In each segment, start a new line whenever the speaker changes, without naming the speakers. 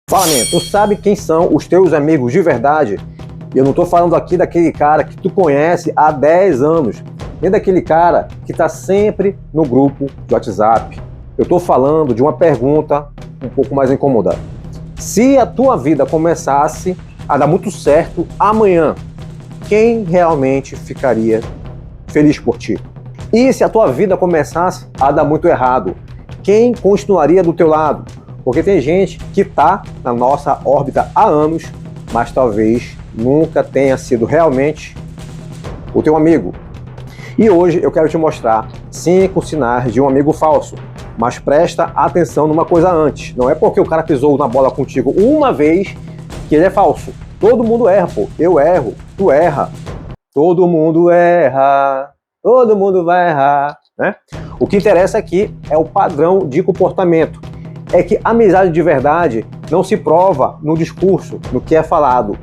Fala, man, tu sabe quem são os teus amigos de verdade? E eu não tô falando aqui daquele cara que tu conhece há 10 anos, nem daquele cara que tá sempre no grupo de WhatsApp. Eu tô falando de uma pergunta um pouco mais incômoda. Se a tua vida começasse a dar muito certo amanhã, quem realmente ficaria feliz por ti? E se a tua vida começasse a dar muito errado, quem continuaria do teu lado? Porque tem gente que tá na nossa órbita há anos, mas talvez nunca tenha sido realmente o teu amigo. E hoje eu quero te mostrar 5 sinais de um amigo falso. Mas presta atenção numa coisa antes. Não é porque o cara pisou na bola contigo uma vez que ele é falso. Todo mundo erra, pô. Eu erro, tu erra. Todo mundo erra. Todo mundo vai errar, né? O que interessa aqui é o padrão de comportamento. É que a amizade de verdade não se prova no discurso, no que é falado,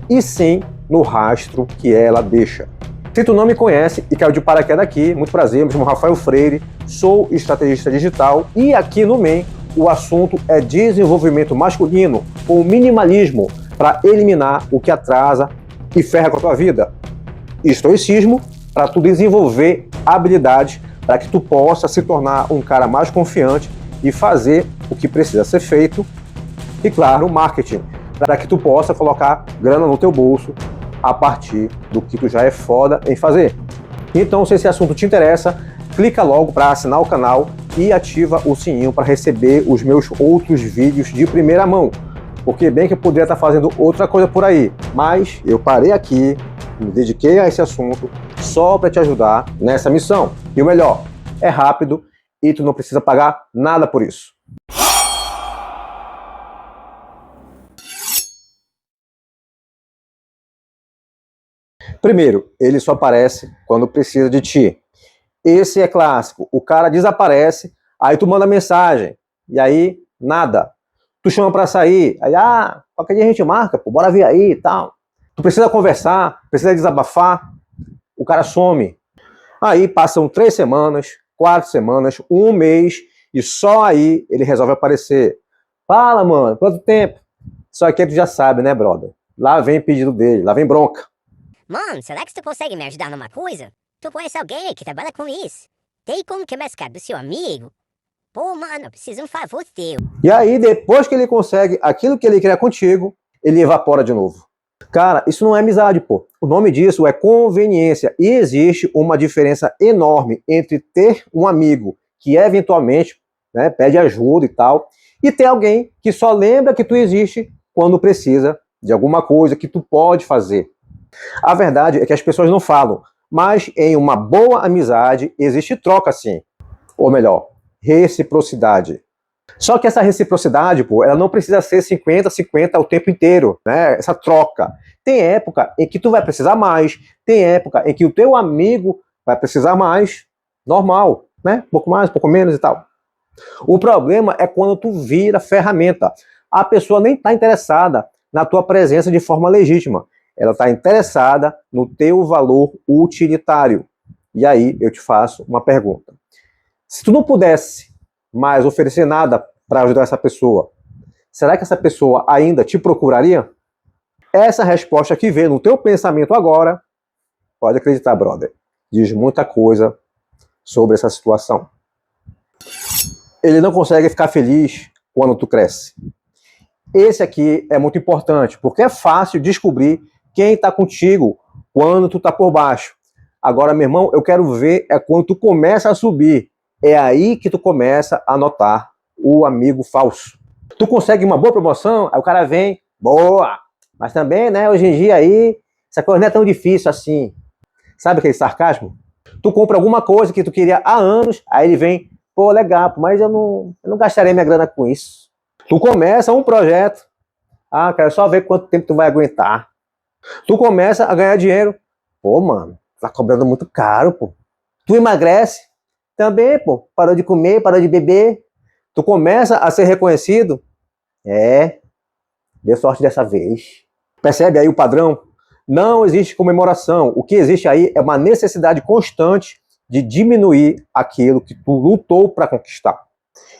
e sim no rastro que ela deixa. Se tu não me conhece e caiu de paraquedas aqui, muito prazer, me chamo Rafael Freire, sou estrategista digital e aqui no MEN o assunto é desenvolvimento masculino ou minimalismo para eliminar o que atrasa e ferra com a tua vida. Estoicismo para tu desenvolver habilidades para que tu possa se tornar um cara mais confiante e fazer o que precisa ser feito. E claro, marketing, para que tu possa colocar grana no teu bolso a partir do que tu já é foda em fazer. Então, se esse assunto te interessa, clica logo para assinar o canal e ativa o sininho para receber os meus outros vídeos de primeira mão. Porque bem que eu poderia estar fazendo outra coisa por aí, mas eu parei aqui, me dediquei a esse assunto só para te ajudar nessa missão. E o melhor, é rápido e tu não precisa pagar nada por isso. Primeiro, ele só aparece quando precisa de ti. Esse é clássico. O cara desaparece, aí tu manda mensagem, e aí nada. Tu chama pra sair, aí qualquer dia a gente marca, pô, bora vir aí e tal. Tu precisa conversar, precisa desabafar, o cara some. Aí passam 3 semanas, 4 semanas, 1 mês, e só aí ele resolve aparecer. Fala, mano, quanto tempo? Só que tu já sabe, né, brother? Lá vem pedido dele, lá vem bronca.
Mano, será que tu consegue me ajudar numa coisa? Tu conhece alguém que trabalha com isso? Tem como que é mais caro do seu amigo? Pô, mano, eu preciso de um favor teu.
E aí, depois que ele consegue aquilo que ele quer contigo, ele evapora de novo. Cara, isso não é amizade, pô. O nome disso é conveniência. E existe uma diferença enorme entre ter um amigo que eventualmente, né, pede ajuda e tal, e ter alguém que só lembra que tu existe quando precisa de alguma coisa que tu pode fazer. A verdade é que as pessoas não falam, mas em uma boa amizade existe troca sim. Ou melhor, reciprocidade. Só que essa reciprocidade, pô, ela não precisa ser 50-50 o tempo inteiro, né? Essa troca. Tem época em que tu vai precisar mais, tem época em que o teu amigo vai precisar mais, normal, né? Um pouco mais, um pouco menos e tal. O problema é quando tu vira ferramenta. A pessoa nem está interessada na tua presença de forma legítima. Ela está interessada no teu valor utilitário. E aí eu te faço uma pergunta. Se tu não pudesse mais oferecer nada para ajudar essa pessoa, será que essa pessoa ainda te procuraria? Essa resposta que vem no teu pensamento agora, pode acreditar, brother, diz muita coisa sobre essa situação. Ele não consegue ficar feliz quando tu cresce. Esse aqui é muito importante, porque é fácil descobrir quem está contigo quando tu está por baixo. Agora, meu irmão, eu quero ver é quando tu começa a subir. É aí que tu começa a notar o amigo falso. Tu consegue uma boa promoção, aí o cara vem, boa. Mas também, né, hoje em dia aí, essa coisa não é tão difícil assim. Sabe aquele sarcasmo? Tu compra alguma coisa que tu queria há anos, aí ele vem, pô, legal, mas eu não gastaria minha grana com isso. Tu começa um projeto, quero só ver quanto tempo tu vai aguentar. Tu começa a ganhar dinheiro. Pô, mano, tá cobrando muito caro, pô. Tu emagrece. Também, pô, parou de comer, parou de beber. Tu começa a ser reconhecido. Deu sorte dessa vez. Percebe aí o padrão? Não existe comemoração. O que existe aí é uma necessidade constante de diminuir aquilo que tu lutou para conquistar.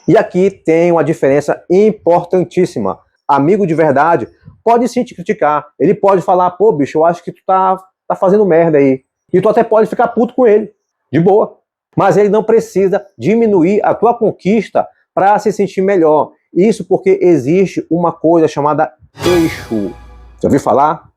E aqui tem uma diferença importantíssima. amigo de verdade, pode sim te criticar. Ele pode falar, pô, bicho, eu acho que tu tá fazendo merda aí. E tu até pode ficar puto com ele, de boa. Mas ele não precisa diminuir a tua conquista para se sentir melhor. Isso porque existe uma coisa chamada eixo. Já ouviu falar?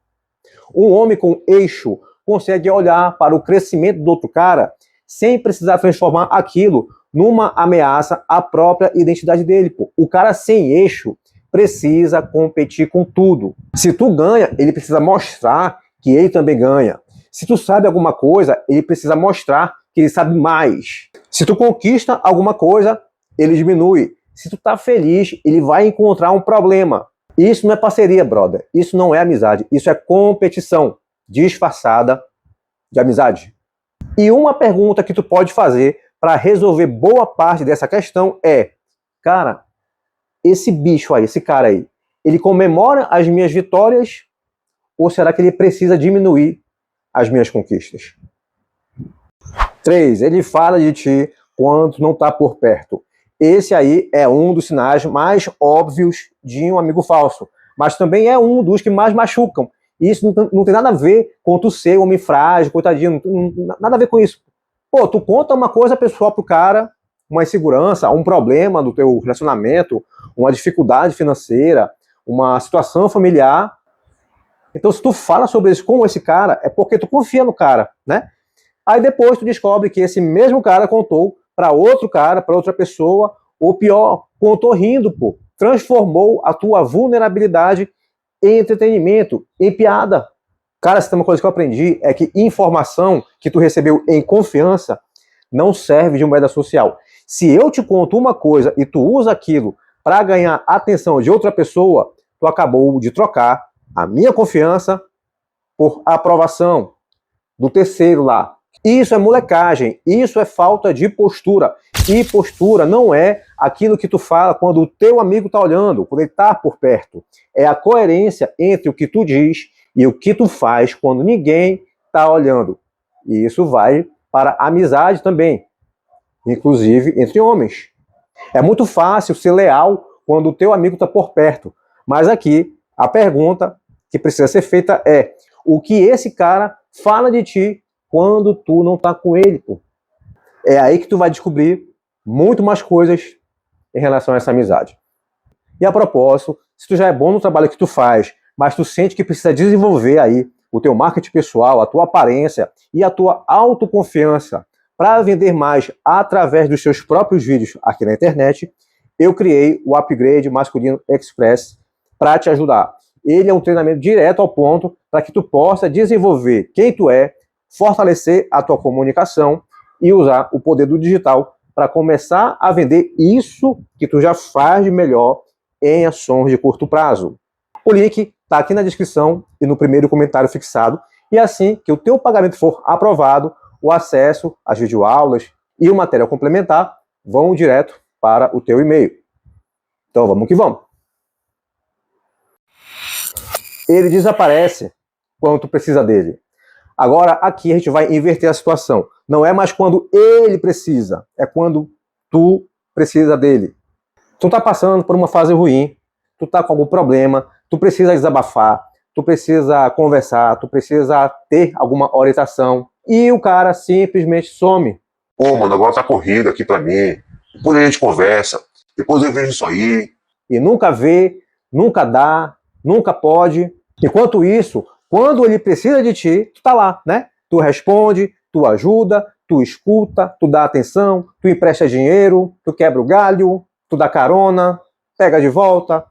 Um homem com eixo consegue olhar para o crescimento do outro cara sem precisar transformar aquilo numa ameaça à própria identidade dele. Pô. O cara sem eixo precisa competir com tudo. Se tu ganha, ele precisa mostrar que ele também ganha. Se tu sabe alguma coisa, ele precisa mostrar que ele sabe mais. Se tu conquista alguma coisa, ele diminui. Se tu tá feliz, ele vai encontrar um problema. Isso não é parceria, brother. Isso não é amizade. Isso é competição disfarçada de amizade. E uma pergunta que tu pode fazer para resolver boa parte dessa questão é: cara, esse bicho aí, esse cara aí, ele comemora as minhas vitórias ou será que ele precisa diminuir as minhas conquistas? 3. Ele fala de ti quando não tá por perto. Esse aí é um dos sinais mais óbvios de um amigo falso, mas também é um dos que mais machucam. E isso não tem nada a ver com tu ser um homem frágil, coitadinho, nada a ver com isso. Pô, tu conta uma coisa pessoal pro cara, uma insegurança, um problema do teu relacionamento, uma dificuldade financeira, uma situação familiar. Então, se tu fala sobre isso com esse cara, é porque tu confia no cara, né? Aí depois tu descobre que esse mesmo cara contou para outro cara, para outra pessoa, ou pior, contou rindo, pô. Transformou a tua vulnerabilidade em entretenimento, em piada. Cara, se tem uma coisa que eu aprendi é que informação que tu recebeu em confiança não serve de moeda social. Se eu te conto uma coisa e tu usa aquilo para ganhar a atenção de outra pessoa, tu acabou de trocar a minha confiança por aprovação do terceiro lá. Isso é molecagem, isso é falta de postura. E postura não é aquilo que tu fala quando o teu amigo tá olhando, quando ele tá por perto. É a coerência entre o que tu diz e o que tu faz quando ninguém tá olhando. E isso vai para a amizade também, inclusive entre homens. É muito fácil ser leal quando o teu amigo tá por perto. Mas aqui, a pergunta que precisa ser feita é: o que esse cara fala de ti quando tu não tá com ele, pô? É aí que tu vai descobrir muito mais coisas em relação a essa amizade. E a propósito, se tu já é bom no trabalho que tu faz, mas tu sente que precisa desenvolver aí o teu marketing pessoal, a tua aparência e a tua autoconfiança para vender mais através dos seus próprios vídeos aqui na internet, eu criei o Upgrade Masculino Express para te ajudar. Ele é um treinamento direto ao ponto para que tu possa desenvolver quem tu é, fortalecer a tua comunicação e usar o poder do digital para começar a vender isso que tu já faz de melhor em ações de curto prazo. O link está aqui na descrição e no primeiro comentário fixado. E assim que o teu pagamento for aprovado, o acesso às videoaulas e o material complementar vão direto para o teu e-mail. Então vamos que vamos. Ele desaparece quando tu precisa dele. Agora, aqui a gente vai inverter a situação. Não é mais quando ele precisa, é quando tu precisa dele. Tu tá passando por uma fase ruim, tu tá com algum problema, tu precisa desabafar, tu precisa conversar, tu precisa ter alguma orientação, e o cara simplesmente some.
Pô, mano, agora tá corrido aqui pra mim. Depois a gente conversa, depois eu vejo isso aí.
E nunca vê, nunca dá, nunca pode. Enquanto isso, quando ele precisa de ti, tu tá lá, né? Tu responde, tu ajuda, tu escuta, tu dá atenção, tu empresta dinheiro, tu quebra o galho, tu dá carona, pega de volta.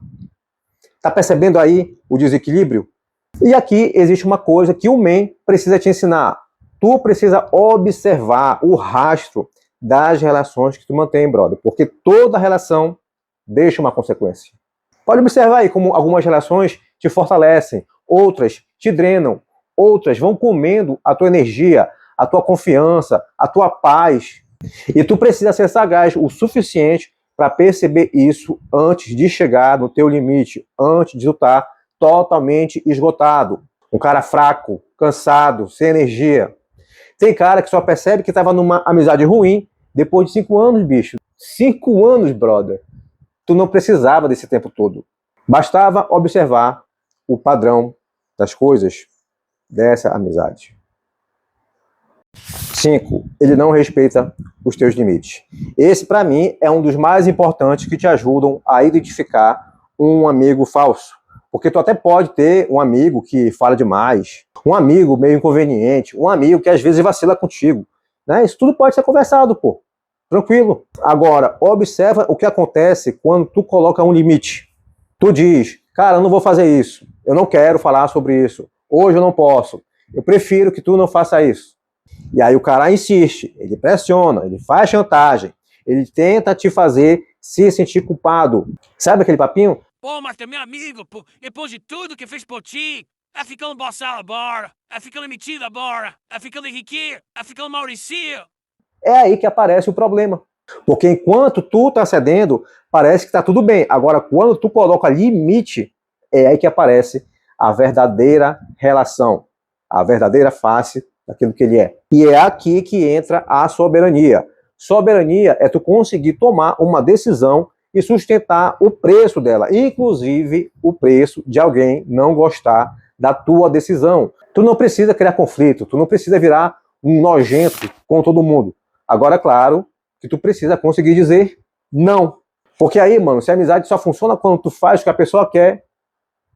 Tá percebendo aí o desequilíbrio? E aqui existe uma coisa que o men precisa te ensinar. Tu precisa observar o rastro das relações que tu mantém, brother. Porque toda relação deixa uma consequência. Pode observar aí como algumas relações te fortalecem, outras te drenam, outras vão comendo a tua energia, a tua confiança, a tua paz. E tu precisa ser sagaz o suficiente para perceber isso antes de chegar no teu limite, antes de tu estar totalmente esgotado. Um cara fraco, cansado, sem energia. Tem cara que só percebe que estava numa amizade ruim depois de 5 anos, bicho. 5 anos, brother. Tu não precisava desse tempo todo. Bastava observar o padrão das coisas dessa amizade. 5. Ele não respeita os teus limites. Esse, para mim, é um dos mais importantes que te ajudam a identificar um amigo falso. Porque tu até pode ter um amigo que fala demais, um amigo meio inconveniente, um amigo que às vezes vacila contigo. Né? Isso tudo pode ser conversado, pô. Tranquilo. Agora, observa o que acontece quando tu coloca um limite. Tu diz, cara, eu não vou fazer isso. Eu não quero falar sobre isso. Hoje eu não posso. Eu prefiro que tu não faça isso. E aí o cara insiste, ele pressiona, ele faz chantagem, ele tenta te fazer se sentir culpado. Sabe aquele papinho?
Pô, mas tu é meu amigo, pô. Depois de tudo que fez por ti, é ficando boçal agora, é ficando metido agora, é ficando enriquecido, é ficando Maurício.
É aí que aparece o problema. Porque enquanto tu tá cedendo, parece que tá tudo bem. Agora, quando tu coloca limite, é aí que aparece a verdadeira relação, a verdadeira face daquilo que ele é. E é aqui que entra a soberania. Soberania é tu conseguir tomar uma decisão e sustentar o preço dela, inclusive o preço de alguém não gostar da tua decisão. Tu não precisa criar conflito, tu não precisa virar um nojento com todo mundo. Agora, é claro que tu precisa conseguir dizer não. Porque aí, mano, se a amizade só funciona quando tu faz o que a pessoa quer,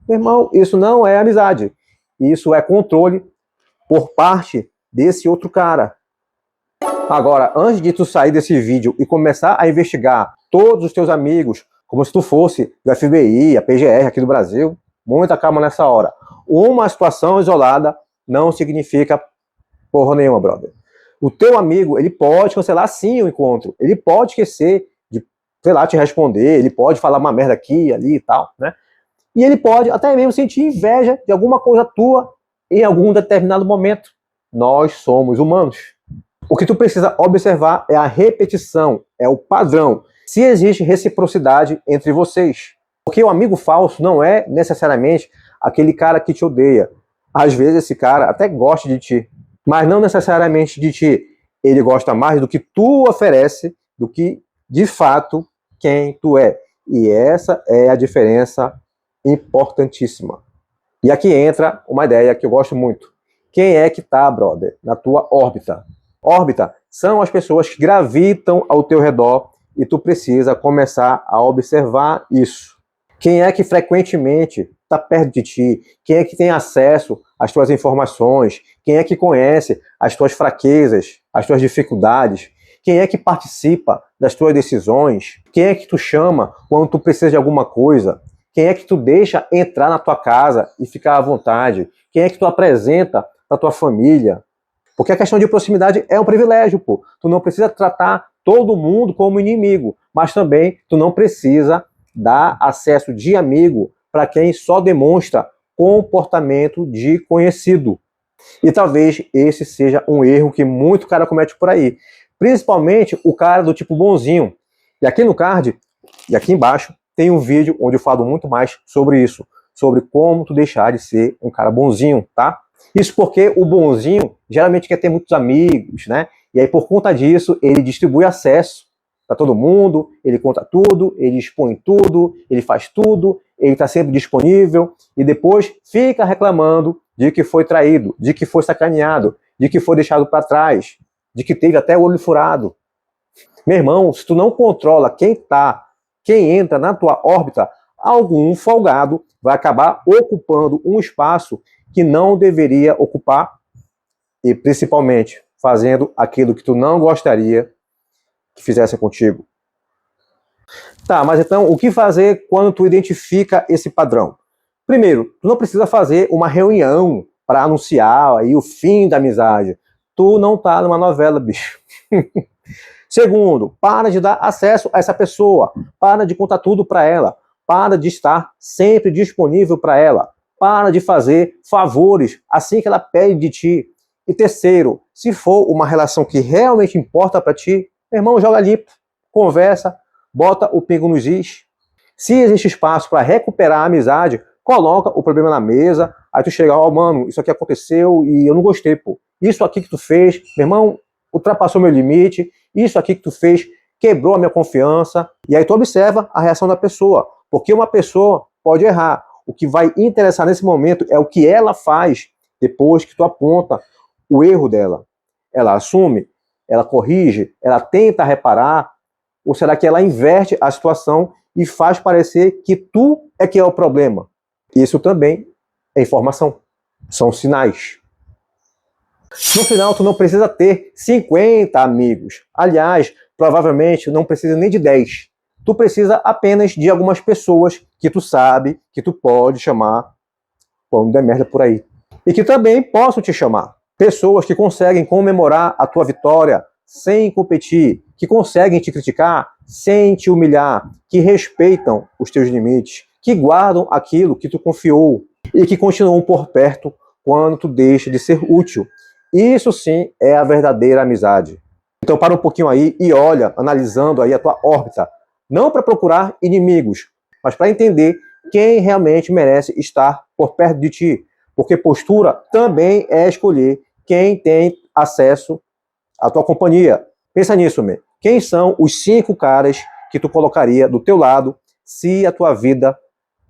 meu irmão, isso não é amizade. Isso é controle por parte desse outro cara. Agora, antes de tu sair desse vídeo e começar a investigar todos os teus amigos, como se tu fosse do FBI, a PGR aqui do Brasil, muita calma nessa hora. Uma situação isolada não significa porra nenhuma, brother. O teu amigo, ele pode cancelar sim o encontro, ele pode esquecer de, sei lá, te responder, ele pode falar uma merda aqui, ali e tal, né? E ele pode até mesmo sentir inveja de alguma coisa tua em algum determinado momento. Nós somos humanos. O que tu precisa observar é a repetição, é o padrão. Se existe reciprocidade entre vocês. Porque o amigo falso não é necessariamente aquele cara que te odeia. Às vezes esse cara até gosta de ti, mas não necessariamente de ti. Ele gosta mais do que tu oferece, do que de fato quem tu é. E essa é a diferença importantíssima. E aqui entra uma ideia que eu gosto muito. Quem é que tá, brother, na tua órbita? Órbita são as pessoas que gravitam ao teu redor e tu precisa começar a observar isso. Quem é que frequentemente está perto de ti? Quem é que tem acesso às tuas informações? Quem é que conhece as tuas fraquezas, as tuas dificuldades? Quem é que participa das tuas decisões? Quem é que tu chama quando tu precisa de alguma coisa? Quem é que tu deixa entrar na tua casa e ficar à vontade? Quem é que tu apresenta para tua família? Porque a questão de proximidade é um privilégio, pô. Tu não precisa tratar todo mundo como inimigo, mas também tu não precisa dar acesso de amigo para quem só demonstra comportamento de conhecido. E talvez esse seja um erro que muito cara comete por aí. Principalmente o cara do tipo bonzinho. E aqui no card, e aqui embaixo, tem um vídeo onde eu falo muito mais sobre isso. Sobre como tu deixar de ser um cara bonzinho, tá? Isso porque o bonzinho geralmente quer ter muitos amigos, né? E aí por conta disso, ele distribui acesso para todo mundo, ele conta tudo, ele expõe tudo, ele faz tudo, ele está sempre disponível e depois fica reclamando de que foi traído, de que foi sacaneado, de que foi deixado para trás, de que teve até o olho furado. Meu irmão, se tu não controla quem entra na tua órbita, algum folgado vai acabar ocupando um espaço que não deveria ocupar e principalmente fazendo aquilo que tu não gostaria que fizessem contigo. Tá, mas então o que fazer quando tu identifica esse padrão? Primeiro, tu não precisa fazer uma reunião para anunciar aí o fim da amizade. Tu não tá numa novela, bicho. Segundo, para de dar acesso a essa pessoa, para de contar tudo para ela, para de estar sempre disponível para ela, para de fazer favores assim que ela pede de ti. E terceiro, se for uma relação que realmente importa para ti, meu irmão, joga limpo, conversa, bota o pingo nos is. Se existe espaço para recuperar a amizade, coloca o problema na mesa, aí tu chega, ó, mano, isso aqui aconteceu e eu não gostei, pô. Isso aqui que tu fez, meu irmão, ultrapassou meu limite, isso aqui que tu fez quebrou a minha confiança. E aí tu observa a reação da pessoa, porque uma pessoa pode errar. O que vai interessar nesse momento é o que ela faz depois que tu aponta o erro dela. Ela assume, ela corrige, ela tenta reparar, ou será que ela inverte a situação e faz parecer que tu é que é o problema? Isso também é informação, são sinais. No final, tu não precisa ter 50 amigos. Aliás, provavelmente não precisa nem de 10. Tu precisa apenas de algumas pessoas que tu sabe, que tu pode chamar quando der merda por aí. E que também possam te chamar. Pessoas que conseguem comemorar a tua vitória sem competir, que conseguem te criticar sem te humilhar, que respeitam os teus limites, que guardam aquilo que tu confiou e que continuam por perto quando tu deixa de ser útil. Isso sim é a verdadeira amizade. Então para um pouquinho aí e olha, analisando aí a tua órbita, não para procurar inimigos, mas para entender quem realmente merece estar por perto de ti. Porque postura também é escolher quem tem acesso à tua companhia. Pensa nisso, man. Quem são os 5 caras que tu colocaria do teu lado se a tua vida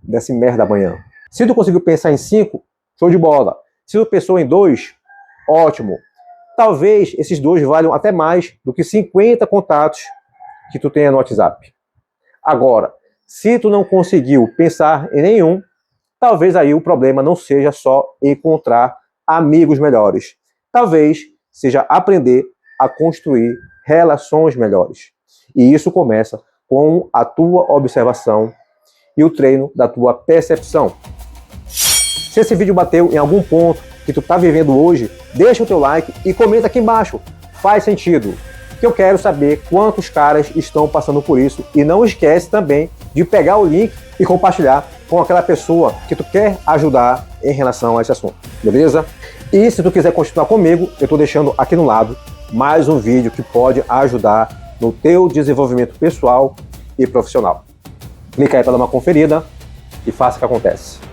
desse merda amanhã? Se tu conseguiu pensar em 5, show de bola. Se tu pensou em 2, ótimo. Talvez esses 2 valham até mais do que 50 contatos que tu tenha no WhatsApp. Agora, se tu não conseguiu pensar em nenhum, talvez aí o problema não seja só encontrar amigos melhores. Talvez seja aprender a construir relações melhores. E isso começa com a tua observação e o treino da tua percepção. Se esse vídeo bateu em algum ponto que tu está vivendo hoje, deixa o teu like e comenta aqui embaixo. Faz sentido? Que eu quero saber quantos caras estão passando por isso. E não esquece também de pegar o link e compartilhar com aquela pessoa que tu quer ajudar em relação a esse assunto, beleza? E se tu quiser continuar comigo, eu estou deixando aqui no lado mais um vídeo que pode ajudar no teu desenvolvimento pessoal e profissional. Clica aí para dar uma conferida e faça o que acontece.